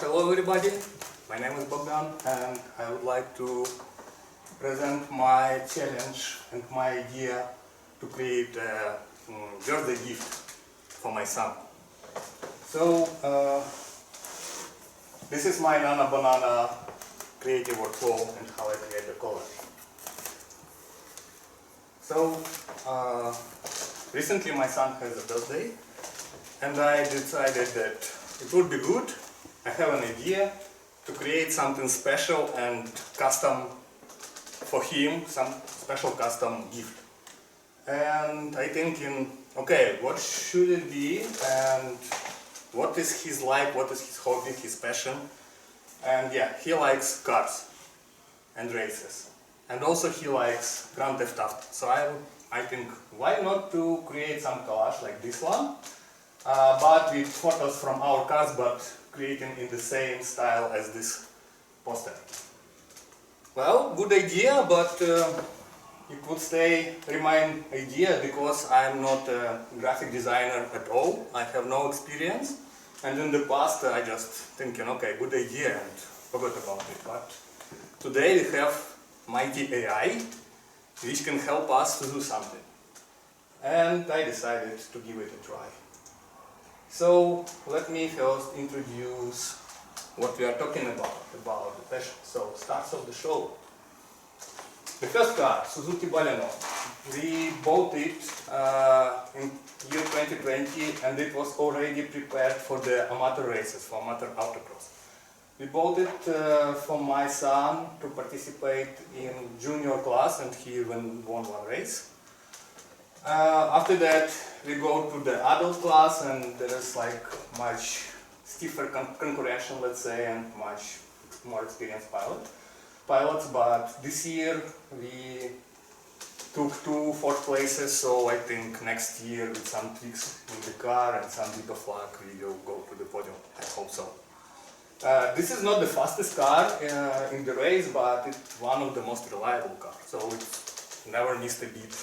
hello everybody, my name is Bogdan and I would like to present my challenge and my idea to create a birthday gift for my son. So, this is my Nana Banana creative workflow and how I create the collage. So, recently my son has a birthday and I decided that it would be good. I have an idea to create something special and custom for him, some special custom gift. And I thinking, okay, what should it be and what is his like, what is his hobby, his passion. And yeah, he likes cars and races. And also he likes Grand Theft Auto. So I think, why not to create some collage like this one, but with photos from our cars, but creating in the same style as this poster. Well, good idea, but it would remain idea because I'm not a graphic designer at all. I have no experience, and in the past I just thinking, okay, good idea, and forgot about it. But today we have mighty AI, which can help us to do something, and I decided to give it a try. So let me first introduce what we are talking about the passion. So starts of the show. The first car, Suzuki Baleno. We bought it in year 2020 and it was already prepared for the amateur races, for amateur autocross. We bought it for my son to participate in junior class and he even won one race. After that we go to the adult class and there is like much stiffer concurrence, let's say, and much more experienced pilots, but this year we took 2 fourth places, so I think next year with some tricks in the car and some bit of luck we will go to the podium. I hope so. This is not the fastest car in the race, but it's one of the most reliable cars, so it never missed a beat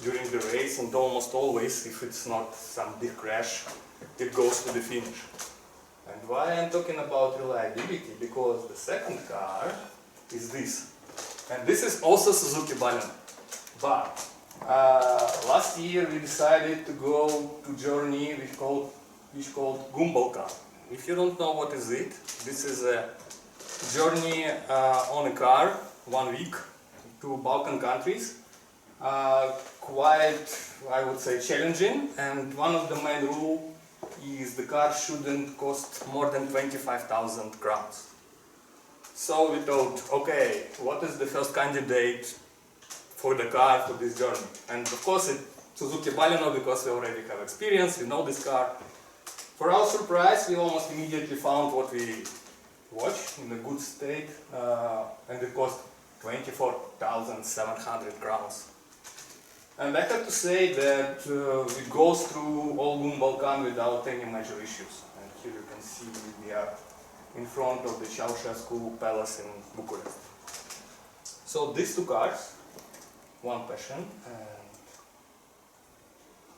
during the race, and almost always, if it's not some big crash, it goes to the finish. And why I'm talking about reliability? Because the second car is this. And this is also Suzuki Baleno. But last year we decided to go to journey which called Gumball car. If you don't know what is it, this is a journey on a car, 1 week, to Balkan countries. Quite, I would say, challenging, and one of the main rules is the car shouldn't cost more than 25,000 crowns. So we thought, okay, what is the first candidate for the car for this journey? And of course it's Suzuki Baleno, because we already have experience, we know this car. For our surprise, we almost immediately found what we watched in a good state, and it cost 24,700 crowns. And I have to say that we go through all Balkan without any major issues. And here you can see we are in front of the Ceausescu Palace in Bucharest. So these 2 cars, one passion, and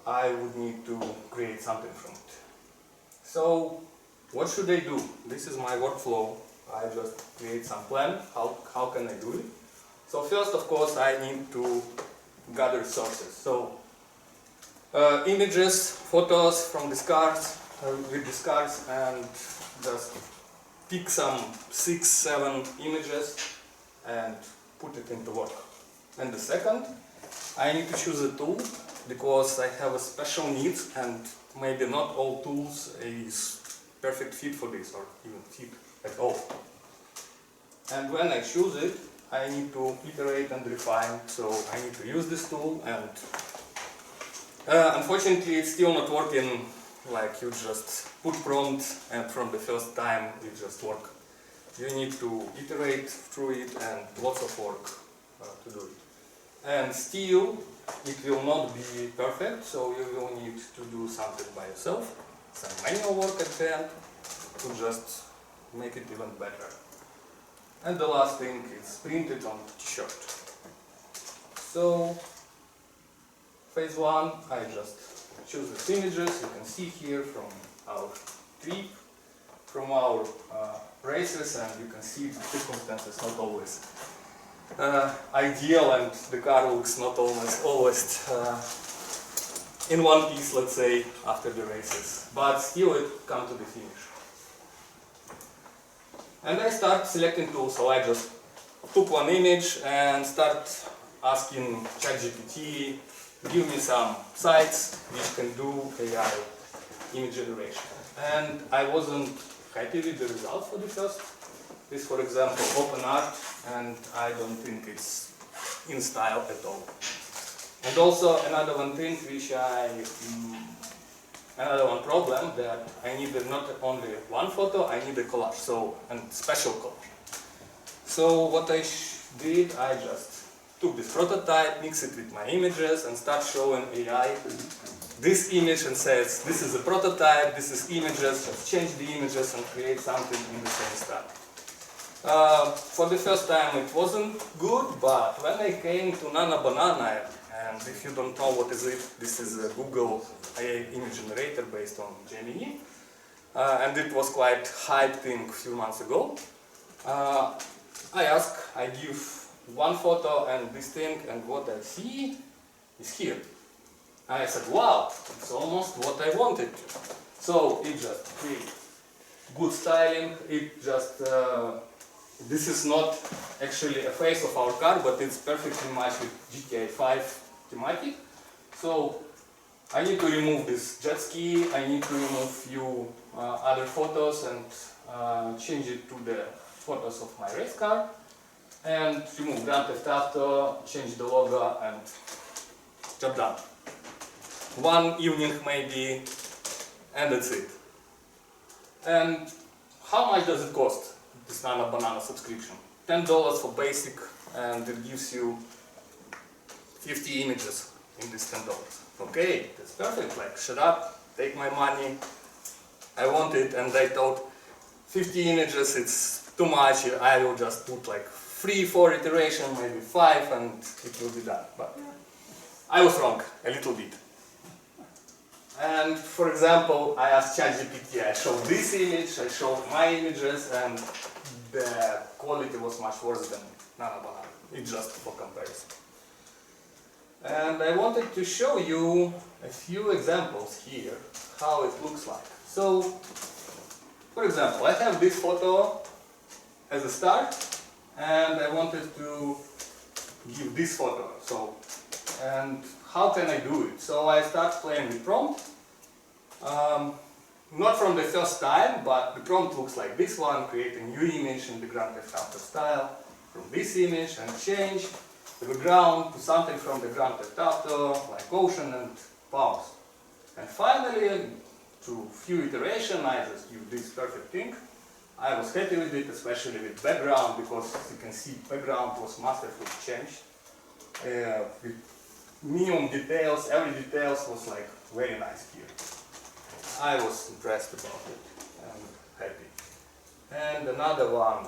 I would need to create something from it. So what should I do? This is my workflow. I just create some plan. How can I do it? So first, of course, I need to gather sources. So images, photos from these cars, with these cars, and just pick some 6-7 images and put it into work. And the second, I need to choose a tool because I have a special needs and maybe not all tools is perfect fit for this or even fit at all. And when I choose it, I need to iterate and refine, so I need to use this tool, and unfortunately it's still not working like you just put prompt and from the first time it just work. You need to iterate through it and lots of work to do it. And still it will not be perfect, so you will need to do something by yourself, some manual work at the end to just make it even better. And the last thing is print it on t-shirt. So, phase 1, I just choose the images you can see here from our trip. from our races, and you can see the circumstances not always ideal, and the car looks not always in one piece, let's say, after the races, but still it comes to the finish. And I start selecting tools, so I just took one image and start asking ChatGPT, give me some sites which can do AI image generation. And I wasn't happy with the result for the first. This, for example, open art, and I don't think it's in style at all. And also another one thing which another one problem, that I needed not only one photo, I need a collage, so and special collage. So what I did, I just took this prototype, mix it with my images, and start showing AI this image and says, this is a prototype, this is images, just change the images and create something in the same style. For the first time it wasn't good, but when I came to Nana Banana, and if you don't know what is it, this is a Google AI image generator based on Gemini, and it was quite hyped thing a few months ago. I give one photo and this thing, and what I see is here. I said, wow, it's almost what I wanted. So it just created good styling, it just, this is not actually a face of our car, but it's perfectly matched with GTA 5 thematic. So I need to remove this jet ski, I need to remove few other photos and change it to the photos of my race car, and remove Grand Theft Auto, change the logo, and job done. One evening maybe, and that's it. And how much does it cost, this Nana Banana subscription? $10 for basic, and it gives you 50 images in this $10. Okay, that's perfect, like shut up, take my money, I want it, and I thought 50 images, it's too much, I will just put like 3-4 iterations, maybe 5, and it will be done. But I was wrong, a little bit. And for example, I asked ChatGPT, I showed this image, I showed my images, and the quality was much worse than Nana Banana. It's just for comparison. And I wanted to show you a few examples here, how it looks like. So, for example, I have this photo as a start, and I wanted to give this photo. So, and how can I do it? So I start playing with prompt. Not from the first time, but the prompt looks like this one, create a new image in the Grand Theft Auto style from this image, and change the background to something from the Grand Theft Auto, like ocean and palms. And finally, through few iterations, I just give this perfect thing. I was happy with it, especially with background, because as you can see, background was masterfully changed. With minimum details, every details was like very nice here. I was impressed about it and happy. And another one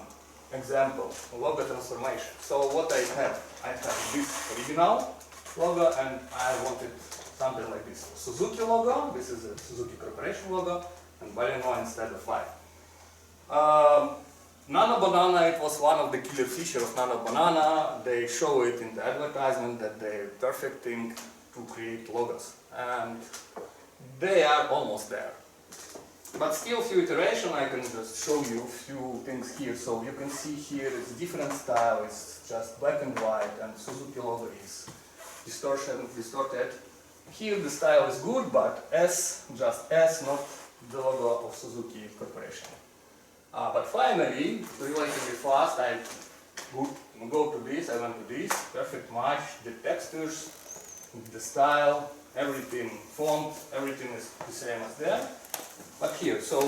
example, logo transformation. So what I have this original logo, and I wanted something like this. Suzuki logo, this is a Suzuki Corporation logo, and Baleno instead of 5. Nana Banana, it was one of the killer features of Nana Banana. They show it in the advertisement that they're perfect thing to create logos, and they are almost there. But still, few iterations, I can just show you a few things here. So you can see here it's different style, it's just black and white, and Suzuki logo is distorted. Here the style is good, but S, just S, not the logo of Suzuki Corporation. But finally, relatively fast, I go to this, I went to this, perfect match, the textures, the style, everything, font, everything is the same as there. But here, so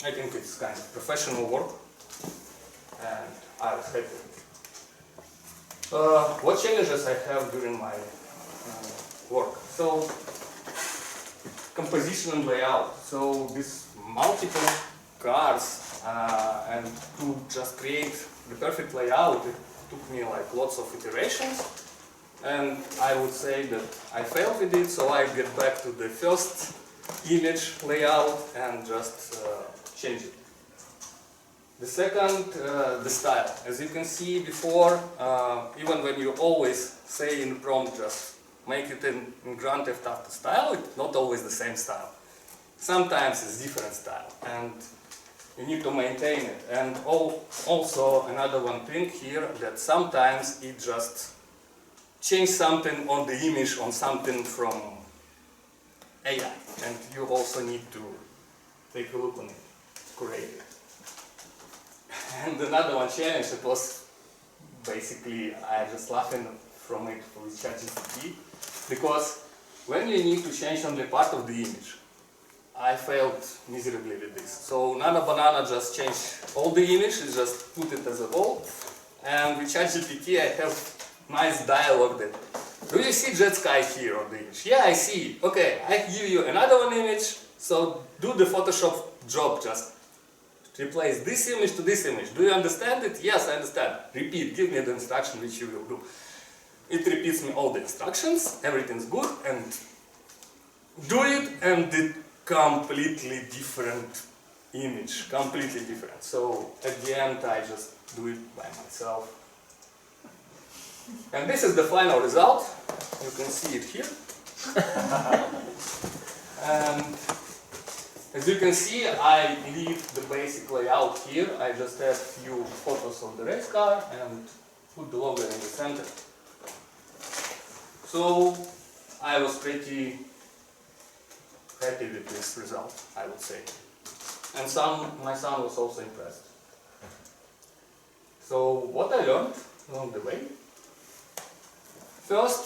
I think it's kind of professional work, and I was happy with it. What challenges I have during my work? So, composition and layout. So, these multiple cars, and to just create the perfect layout, it took me like lots of iterations, and I would say that I failed with it, so I get back to the first image layout and just change it. The second, the style. As you can see before, even when you always say in prompt just make it in Grand Theft Auto style, it's not always the same style. Sometimes it's different style, and you need to maintain it. And also another one thing here, that sometimes it just change something on the image on something from AI, and you also need to take a look on it, correct it. And another one challenge, it was basically, I just laughing from it with ChatGPT, because when you need to change only part of the image, I failed miserably with this. So Nana Banana just changed all the image, it just put it as a whole, and with ChatGPT I have nice dialogue that, do you see jet sky here on the image? Yeah, I see. Okay, I give you another one image, so do the Photoshop job, just replace this image to this image. Do you understand it? Yes, I understand. Repeat, give me the instruction which you will do. It repeats me all the instructions, everything's good, and do it, and it completely different image, completely different. So at the end I just do it by myself. And this is the final result. You can see it here. And as you can see, I leave the basic layout here. I just add few photos of the race car and put the logo in the center. So I was pretty happy with this result, I would say. And my son was also impressed. So what I learned along the way? First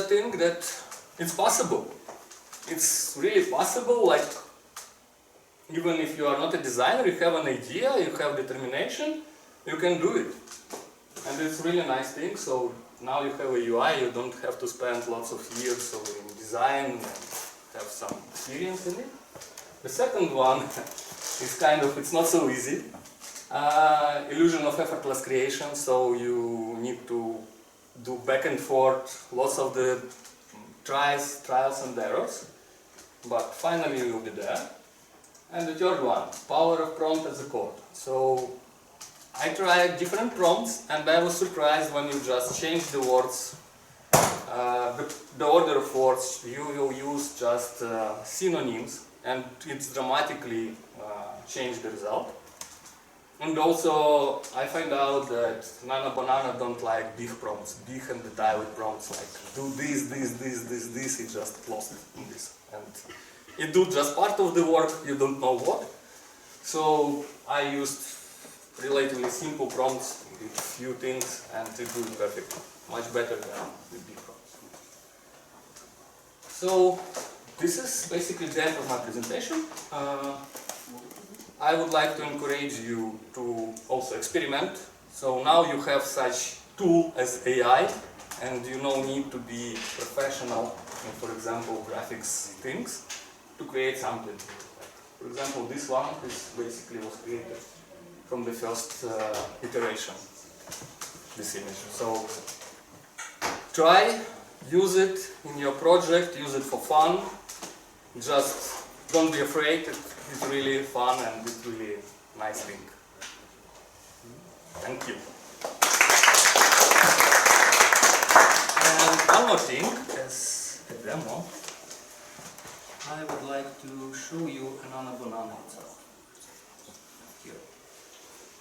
thing, that it's possible. It's really possible, like even if you are not a designer, you have an idea, you have determination, you can do it. And it's really a nice thing, so now you have a UI, you don't have to spend lots of years in design and have some experience in it. The second one is kind of, it's not so easy. Illusion of effortless creation, so you need to do back and forth, lots of the trials and errors, but finally you will be there. And the third one, power of prompt as a code. So I tried different prompts, and I was surprised when you just change the words, the order of words. You will use just synonyms, and it's dramatically changed the result. And also I find out that Nana Banana don't like big prompts, big and detailed prompts like do this, it just lost in this. And it do just part of the work, you don't know what. So I used relatively simple prompts with few things, and it do it perfectly, much better than with big prompts. So this is basically the end of my presentation. I would like to encourage you to also experiment. So now you have such tool as AI, and you no need to be professional in, for example, graphics things to create something. For example, this one is basically was created from the first iteration, this image. So try, use it in your project, use it for fun. Just don't be afraid. It's really fun and it's really nice thing. Thank you. And one more thing, as a demo, I would like to show you a Nana Banana itself. Here.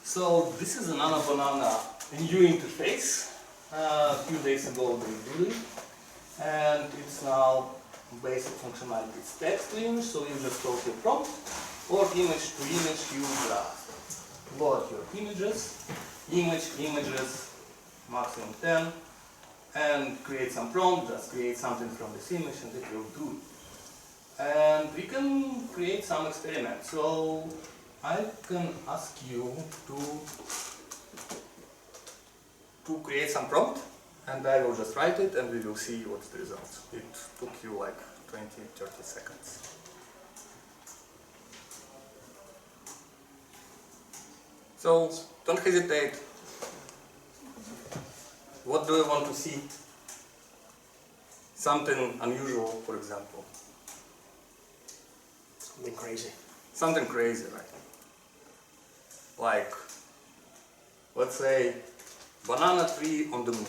So this is a Nana Banana new interface. A few days ago they did it, and it's now basic functionality. It's text to image, so you just close your prompt, or image to image you just load your images, images, maximum 10, and create some prompt, just create something from this image and it will do it. And we can create some experiments. So I can ask you to create some prompt, and I will just write it and we will see what's the results. It took you like 20-30 seconds. So don't hesitate. What do you want to see? Something unusual, for example. Something crazy. Something crazy, right? like, let's say, banana tree on the moon.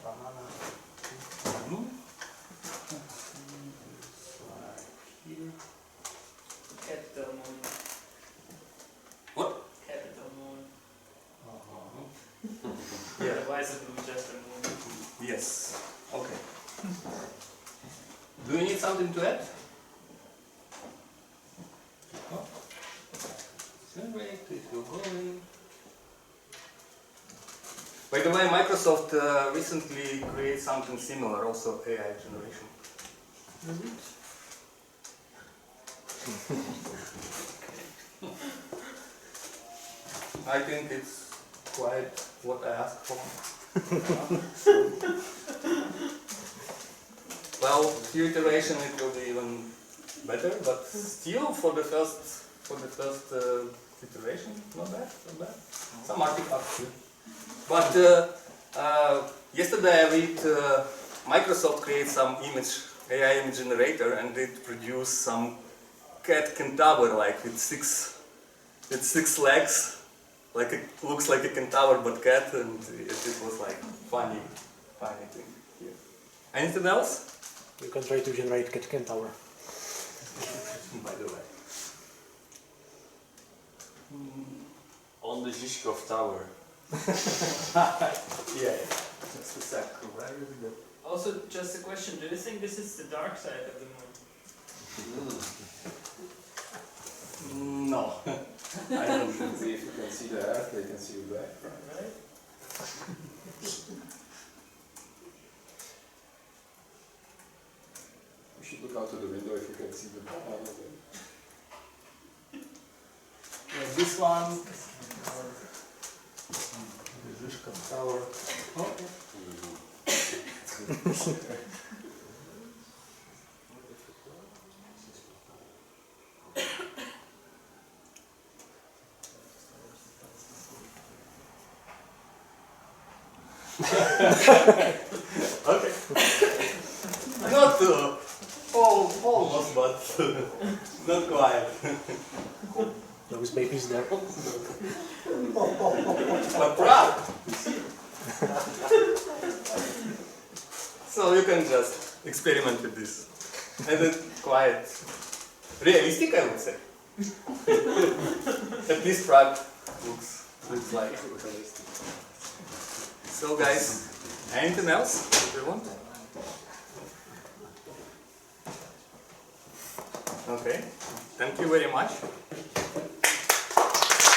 Banana tree on the moon. Here. Capital moon. What? Capital moon. Yeah. Otherwise it will be just a moon. Yes. Okay. Do you need something to add? Oh. Generate if you're going. By the way, Microsoft recently created something similar, also AI generation. I think it's quite what I asked for. Well, few iteration it will be even better, but still for the first iteration, not bad, not bad. Some artifacts too. But yesterday I read Microsoft created some AI image generator, and it produced some cat centaur, like with six legs, like it looks like a centaur but cat, and it was like funny thing here. Anything else? You can try to generate cat centaur. By the way. On the Zizkov Tower. Yeah, just a sec. Where is it? Also, just a question, do you think this is the dark side of the moon? No. I don't think. See if you can see the Earth, they can see the background. Right? You should look out of the window if you can see the banana. Yeah, this one. The tower. Okay. Okay. Not almost, but not quite. Those babies there. But proud. So you can just experiment with this. And it's quite realistic, I would say. At least Prague looks like. So guys, anything else you want? Okay, thank you very much.